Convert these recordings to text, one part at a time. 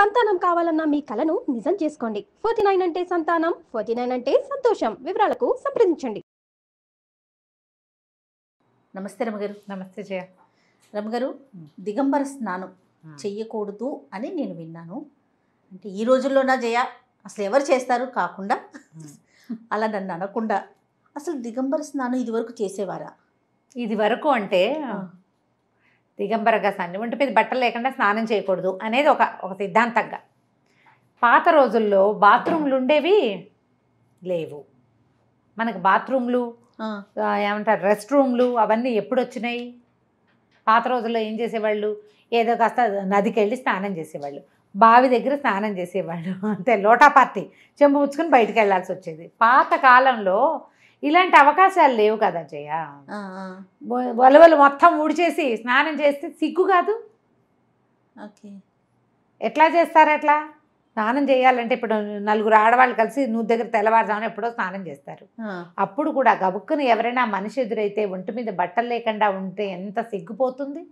సంతానం కావాలన్న మీ కలను నిజం చేసుకోండి. 49 అంటే సంతానం, 49 అంటే సంతోషం. వివరాలకు సంప్రదించండి. నమస్తే రమగారు. నమస్తే జయ. రమగారు, దిగంబర స్నానం చెయ్యకూడదు అని నేను విన్నాను. అంటే ఈ రోజుల్లోనా జయ అసలు ఎవరు చేస్తారు కాకుండా అలా నన్ను అనకుండా అసలు దిగంబర స్నానం ఇదివరకు చేసేవారా? ఇది వరకు అంటే దిగంబరగా ఒంటి మీద బట్టలు లేకుండా స్నానం చేయకూడదు అనేది ఒక సిద్ధాంతంగా. పాత రోజుల్లో బాత్రూమ్లు ఉండేవి లేవు. మనకు బాత్రూమ్లు ఏమంటారు రెస్ట్ రూమ్లు అవన్నీ ఎప్పుడు వచ్చినాయి? పాత రోజుల్లో ఏం చేసేవాళ్ళు, ఏదో కాస్త నదికి వెళ్ళి స్నానం చేసేవాళ్ళు, బావి దగ్గర స్నానం చేసేవాళ్ళు, అంతే. లోటా పార్టీ చెంబు పుచ్చుకొని బయటికి వెళ్ళాల్సి వచ్చేది. పాత కాలంలో ఇలాంటి అవకాశాలు లేవు కదా జయ. వలవలు మొత్తం ఊడిచేసి స్నానం చేస్తే సిగ్గు కాదు. ఓకే, ఎట్లా చేస్తారు? ఎట్లా స్నానం చేయాలంటే ఇప్పుడు నలుగురు ఆడవాళ్ళు కలిసి నువ్వు దగ్గర తెల్లవారుజామున ఎప్పుడో స్నానం చేస్తారు. అప్పుడు కూడా గబుక్కుని ఎవరైనా మనిషి ఎదురైతే ఒంటి మీద బట్టలు లేకుండా ఉంటే ఎంత సిగ్గుపోతుంది.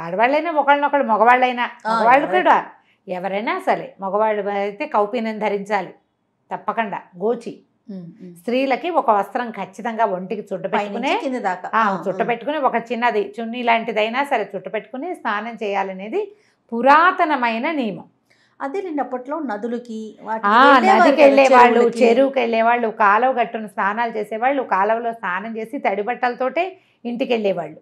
ఆడవాళ్ళైనా ఒకళ్ళనొకళ్ళు, మగవాళ్ళైనా మగవాళ్ళు కూడా ఎవరైనా సరే, మగవాళ్ళు అయితే కౌపీనం ధరించాలి తప్పకుండా, గోచి. స్త్రీలకి ఒక వస్త్రం ఖచ్చితంగా ఒంటికి చుట్టపెట్టుకుని చుట్టపెట్టుకుని ఒక చిన్నది చున్నీ లాంటిదైనా సరే చుట్టపెట్టుకుని స్నానం చేయాలనేది పురాతనమైన నియమం. అదే నేను అప్పట్లో నదులకి నదికి వెళ్ళేవాళ్ళు, చెరువుకి వెళ్ళేవాళ్ళు, కాలువ గట్టును స్నానాలు చేసేవాళ్ళు, కాలువలో స్నానం చేసి తడి బట్టలతోటే ఇంటికి వెళ్ళేవాళ్ళు.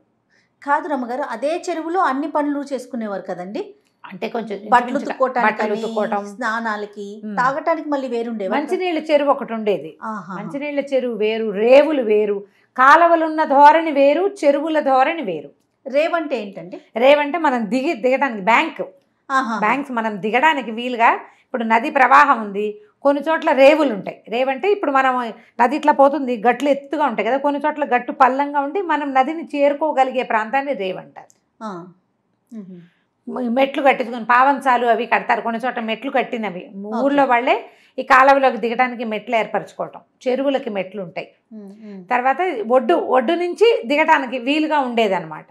కాదు రమ్మగారు, అదే చెరువులో అన్ని పనులు చేసుకునేవారు కదండి. అంటే కొంచెం బట్టలు ఉతుక్కోవటం, స్నానాలకి, తాగటానికి మళ్ళీ వేరుండే మంచినీళ్ళ చెరువు ఒకటి ఉండేది. మంచినీళ్ళ చెరువు వేరు, రేవులు వేరు, కాలువలున్న ధోరణి వేరు, చెరువుల ధోరణి వేరు. రేవంటే ఏంటండి? రేవంటే మనం దిగడానికి బ్యాంక్స్ మనం దిగడానికి వీలుగా. ఇప్పుడు నది ప్రవాహం ఉంది, కొన్ని చోట్ల రేవులు ఉంటాయి. రేవంటే ఇప్పుడు మనం నది ఇట్లా పోతుంది, గట్లు ఎత్తుగా ఉంటాయి కదా, కొన్ని చోట్ల గట్టు పల్లంగా ఉండి మనం నదిని చేరుకోగలిగే ప్రాంతాన్ని రేవంటారు. మెట్లు కట్టించుకొని పావంచాలు అవి కడతారు, కొన్ని చోట్ల మెట్లు కట్టినవి. ఊళ్ళో వాళ్ళే ఈ కాలువలోకి దిగడానికి మెట్లు ఏర్పరచుకోవటం, చెరువులకి మెట్లు ఉంటాయి. తర్వాత ఒడ్డు నుంచి దిగటానికి వీలుగా ఉండేదన్నమాట.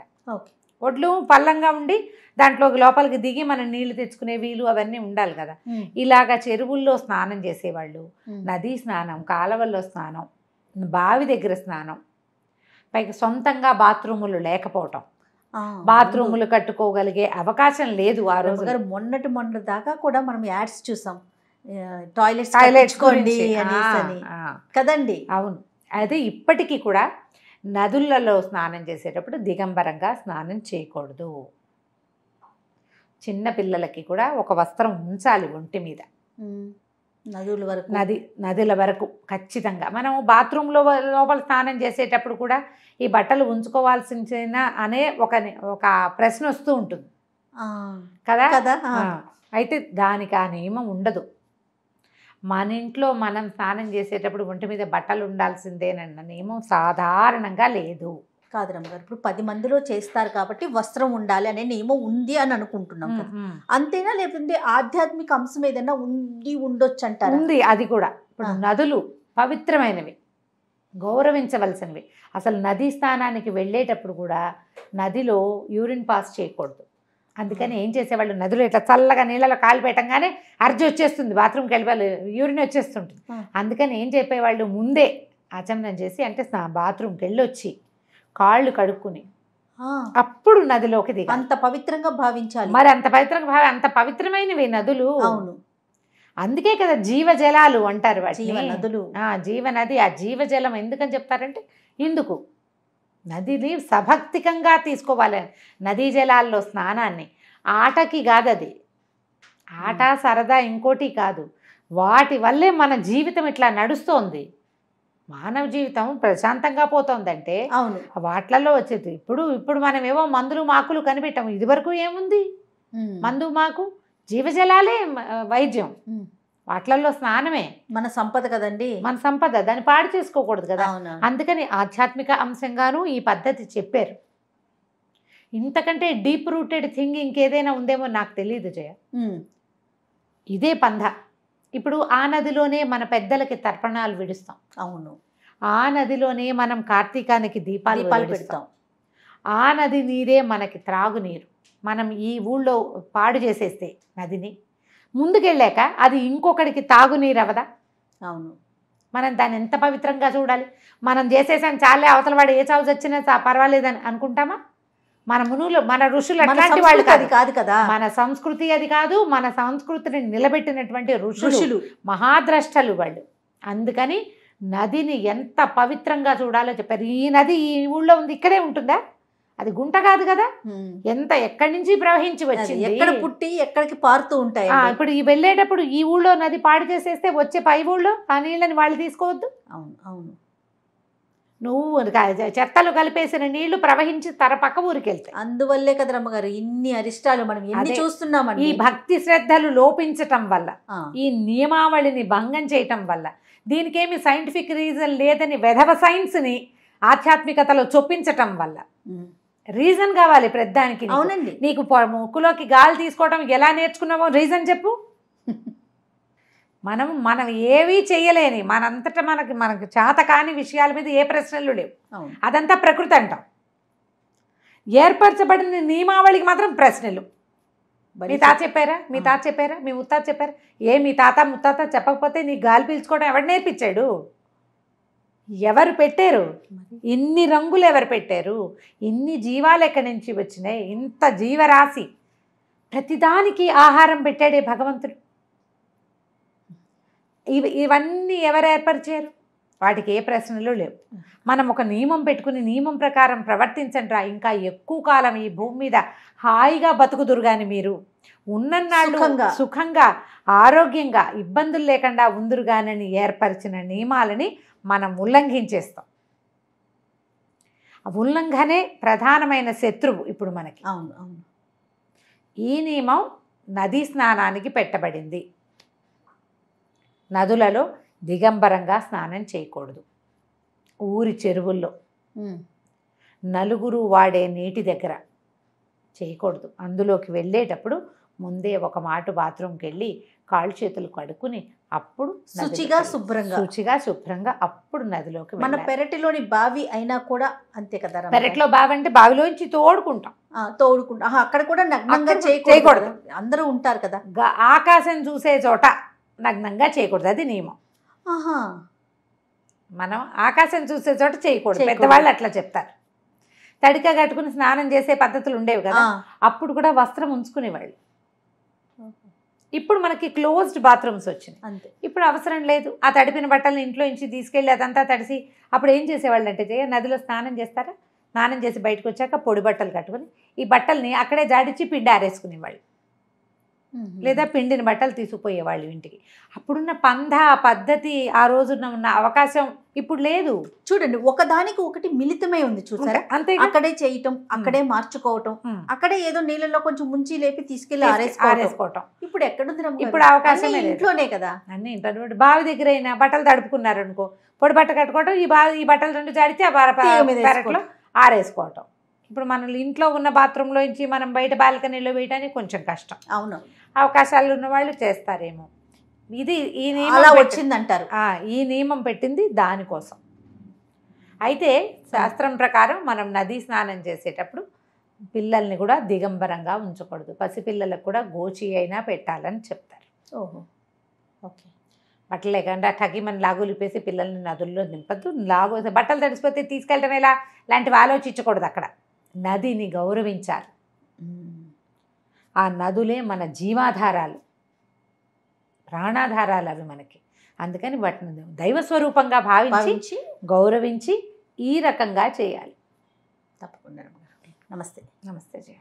ఒడ్లు పల్లంగా ఉండి దాంట్లోకి లోపలికి దిగి మనం నీళ్లు తెచ్చుకునే వీలు అవన్నీ ఉండాలి కదా. ఇలాగా చెరువుల్లో స్నానం చేసేవాళ్ళు, నదీ స్నానం, కాలువల్లో స్నానం, బావి దగ్గర స్నానం, పైకి సొంతంగా బాత్రూములు లేకపోవటం, బాత్రూములు కట్టుకోగలిగే అవకాశం లేదు ఆ రోజు. మొన్న దాకా కూడా మనం యాడ్స్ చూసాం, టాయిలెట్స్ కదండి. అవును, అదే ఇప్పటికీ కూడా నదులలో స్నానం చేసేటప్పుడు దిగంబరంగా స్నానం చేయకూడదు. చిన్న పిల్లలకి కూడా ఒక వస్త్రం ఉంచాలి ఒంటి మీద, నదుల వరకు ఖచ్చితంగా. మనం బాత్రూంలో లోపల స్నానం చేసేటప్పుడు కూడా ఈ బట్టలు ఉంచుకోవాల్సిన అనే ఒక ప్రశ్న వస్తూ ఉంటుంది కదా. అయితే దానికి ఆ నియమం ఉండదు. మన ఇంట్లో మనం స్నానం చేసేటప్పుడు ఒంటి మీద బట్టలు ఉండాల్సిందేనన్న నియమం సాధారణంగా లేదు. కాదు రమ్మగారు, ఇప్పుడు 10 మందిలో చేస్తారు కాబట్టి వస్త్రం ఉండాలి అనే నియమం ఉంది అని అనుకుంటున్నాం కదా, అంతేనా? లేకపోతే ఆధ్యాత్మిక అంశం ఏదైనా ఉండొచ్చు అంటారు? ఉంది, అది కూడా. ఇప్పుడు నదులు పవిత్రమైనవి, గౌరవించవలసినవి. అసలు నదీ స్నానానికి వెళ్ళేటప్పుడు కూడా నదిలో యూరిన్ పాస్ చేయకూడదు. అందుకని ఏం చేసేవాళ్ళు, నదులు ఇట్లా చల్లగా నీళ్ళలో కాలు పెట్టంగానే అర్జి వచ్చేస్తుంది, బాత్రూమ్కి వెళ్ళి యూరిన్ వచ్చేస్తుంటుంది. అందుకని ఏం చెప్పేవాళ్ళు, ముందే ఆచమనం చేసి అంటే బాత్రూమ్కి వెళ్ళి వచ్చి కాళ్ళు కడుక్కుని అప్పుడు నదిలోకి దిగాలి. అంత పవిత్రంగా భావించాలి. మరి అంత పవిత్రమైనవి నదులు. అవును, అందుకే కదా జీవజలాలు అంటారు వాటిని. నదులు జీవనది. ఆ జీవజలం ఎందుకని చెప్తారంటే ఇందుకు నదిని సభక్తికంగా తీసుకోవాలి. నదీ జలాల్లో స్నానాన్ని ఆటకి కాదు, అది ఆట సరదా ఇంకోటి కాదు. వాటి వల్లే మన జీవితం ఇట్లా నడుస్తోంది. మానవ జీవితం ప్రశాంతంగా పోతుందంటే అవును వాటిలలో వచ్చేది. ఇప్పుడు మనం ఏవో మందులు మాకులు కనిపెట్టాము. ఇదివరకు ఏముంది? మందు మాకు, జీవజలాలే వైద్యం. వాటిలలో స్నానమే మన సంపద కదండి, మన సంపద. దాన్ని పాడు చేసుకోకూడదు కదా. అందుకని ఆధ్యాత్మిక అంశంగానూ ఈ పద్ధతి చెప్పారు. ఇంతకంటే డీప్ రూటెడ్ థింగ్ ఇంకేదైనా ఉందేమో నాకు తెలియదు జయ. ఇదే పంధ. ఇప్పుడు ఆ నదిలోనే మన పెద్దలకి తర్పణాలు విడుస్తాం. అవును, ఆ నదిలోనే మనం కార్తీకానికి దీపాలు పెడతాం. ఆ నది నీరే మనకి త్రాగునీరు. మనం ఈ ఊళ్ళో పాడు చేసేస్తే నదిని ముందుకెళ్ళాక అది ఇంకొకడికి తాగునీరు అవదా? అవును. మనం దాన్ని ఎంత పవిత్రంగా చూడాలి. మనం చేసేసాం చాలే, అవతల వాడు ఏ చావు చచ్చినా పర్వాలేదని అనుకుంటామా? మన మునులు, మన ఋషులు అట్లాంటి వాళ్ళు కాదు కదా. మన సంస్కృతి అది కాదు. మన సంస్కృతిని నిలబెట్టినటువంటి ఋషులు మహాద్రష్టలు వాళ్ళు. అందుకని నదిని ఎంత పవిత్రంగా చూడాలో చెప్పారు. ఈ నది ఈ ఊళ్ళో ఉంది, ఇక్కడే ఉంటుందా? అది గుంట కాదు కదా, ఎంత ఎక్కడి నుంచి ప్రవహించి వచ్చింది, ఎక్కడ పుట్టి ఎక్కడికి పారుతూ ఉంటాయి. ఇప్పుడు ఈ వెళ్ళేటప్పుడు ఈ ఊళ్ళో నది పాడు చేసేస్తే వచ్చే పై ఊళ్ళో ఆ నీళ్ళని వాళ్ళు తీసుకోవద్దు. అవును అవును. నువ్వు చెత్తలు కలిపేసిన నీళ్లు ప్రవహించి పక్క ఊరికి వెళ్తాయి. అందువల్లే కదా రమ్మగారు ఇన్ని అరిష్టాలు మనం ఎన్ని చూస్తున్నామండి. ఈ భక్తి శ్రద్ధలు లోపించటం వల్ల, ఈ నియమావళిని భంగం చేయటం వల్ల, దీనికేమి సైంటిఫిక్ రీజన్ లేదని వెధవ సైన్స్ని ఆధ్యాత్మికతలో చొప్పించటం వల్ల రీజన్ కావాలి ప్రతిదానికి. అవునండి. నీకు ముక్కులోకి గాలి తీసుకోవడం ఎలా నేర్చుకున్నావో రీజన్ చెప్పు. మనం ఏవీ చెయ్యలేని మనంతటా మనకు చేత కాని విషయాల మీద ఏ ప్రశ్నలు లేవు. అదంతా ప్రకృతి అంటాం. ఏర్పరచబడిన నియమావళికి మాత్రం ప్రశ్నలు. మీ తాత చెప్పారా, మీ తాత చెప్పారా, మీ ముత్తాత చెప్పారా? మీ తాత ముత్తాత చెప్పకపోతే నీ గాలి పీల్చుకోవడం ఎవరు నేర్పించాడు? ఎవరు పెట్టారు? ఇన్ని రంగులు ఎవరు పెట్టారు? ఇన్ని జీవాలు ఎక్కడి నుంచి వచ్చినాయి? ఇంత జీవరాశి, ప్రతిదానికి ఆహారం పెట్టాడే భగవంతుడు. ఇవన్నీ ఎవరు ఏర్పరిచారు? వాటికి ఏ ప్రశ్నలు లేవు. మనం ఒక నియమం పెట్టుకుని నియమం ప్రకారం ప్రవర్తించండి రా, ఇంకా ఎక్కువ కాలం ఈ భూమి మీద హాయిగా బతుకుదురు. కానీ మీరు ఉన్నన్నాళ్ళు సుఖంగా ఆరోగ్యంగా ఇబ్బందులు లేకుండా ఉందురు గానని ఏర్పరిచిన నియమాలని మనం ఉల్లంఘించేస్తాం. ఆ ఉల్లంఘనే ప్రధానమైన శత్రువు ఇప్పుడు మనకి. అవును అవును. ఈ నియమం నదీ స్నానానికి పెట్టబడింది. నదులలో దిగంబరంగా స్నానం చేయకూడదు. ఊరి చెరువుల్లో, నలుగురు వాడే నీటి దగ్గర చేయకూడదు. అందులోకి వెళ్ళేటప్పుడు ముందే ఒక మాట బాత్రూమ్కి వెళ్ళి కాళ్ళు చేతులు కడుక్కుని అప్పుడు శుచిగా శుభ్రంగా అప్పుడు నదిలోకి. మన పెరటిలోని బావి అయినా కూడా అంతే కదా. పెరట్లో బావి అంటే బావిలోంచి తోడుకుంటాం. అక్కడ కూడా నగ్నంగా చేయకూడదు. అందరూ ఉంటారు కదా. ఆకాశం చూసే చోట నగ్నంగా చేయకూడదు, అది నియమం. మనం ఆకాశం చూసే చోట చేయకూడదు. పెద్దవాళ్ళు అట్లా చెప్తారు. తడిక కట్టుకుని స్నానం చేసే పద్ధతులు ఉండేవి కదా, అప్పుడు కూడా వస్త్రం ఉంచుకునేవాళ్ళు. ఇప్పుడు మనకి క్లోజ్డ్ బాత్రూమ్స్ వచ్చినాయి, అంతే. ఇప్పుడు అవసరం లేదు. ఆ తడిపిన బట్టలను ఇంట్లో నుంచి తీసుకెళ్ళి అదంతా తడిసి అప్పుడు ఏం చేసేవాళ్ళు అంటే, నదిలో స్నానం చేస్తారా, స్నానం చేసి బయటకు వచ్చాక పొడి బట్టలు కట్టుకుని ఈ బట్టల్ని అక్కడే జాడించి పిండి ఆరేసుకునేవాళ్ళు, లేదా పిండిని బట్టలు తీసుకుపోయేవాళ్ళు ఇంటికి. అప్పుడున్న పద్ధతి, ఆ రోజున ఉన్న అవకాశం ఇప్పుడు లేదు. చూడండి, ఒకదానికి ఒకటి మిళితమై ఉంది, చూసారా? అంతే. అక్కడే చేయటం, అక్కడే మార్చుకోవటం, అక్కడే ఏదో నీళ్ళలో కొంచెం ముంచి లేపి తీసుకెళ్లి ఆరేసుకోవటం. ఇప్పుడు ఎక్కడుంది? ఇప్పుడు అవకాశం ఇంట్లోనే కదా. అన్ని ఇంట్లో. బావి దగ్గర అయినా బట్టలు తడుపుకున్నారు అనుకో, పొడి బట్ట కట్టుకోవటం, ఈ బట్టలు రెండు జాడితే ఆ పెరట్లో ఆరేసుకోవటం. ఇప్పుడు మన ఇంట్లో ఉన్న బాత్రూంలో నుంచి మనం బయట బాల్కనీలో వేయడానికి కొంచెం కష్టం. అవును. అవకాశాలు ఉన్న వాళ్ళు చేస్తారేమో. ఈ నియమం వచ్చిందంటారు. ఈ నియమం పెట్టింది దానికోసం. అయితే శాస్త్రం ప్రకారం మనం నదీ స్నానం చేసేటప్పుడు పిల్లల్ని కూడా దిగంబరంగా ఉంచకూడదు. పసిపిల్లలకు కూడా గోచి అయినా పెట్టాలని చెప్తారు. ఓహో, ఓకే. బట్టలు లేకుండా టగిమని లాగులిపేసి పిల్లల్ని నదుల్లో నింపద్దు. బట్టలు తడిసిపోతే తీసుకెళ్ళటం ఎలా లాంటివి ఆలోచించకూడదు. అక్కడ నదిని గౌరవించాలి. ఆ నదులే మన జీవాధారాలు, ప్రాణాధారాలు అవి మనకి. అందుకని వాటిని దైవస్వరూపంగా భావించి గౌరవించి ఈ రకంగా చేయాలి. తప్పకుండా. నమస్తే. నమస్తే జయ.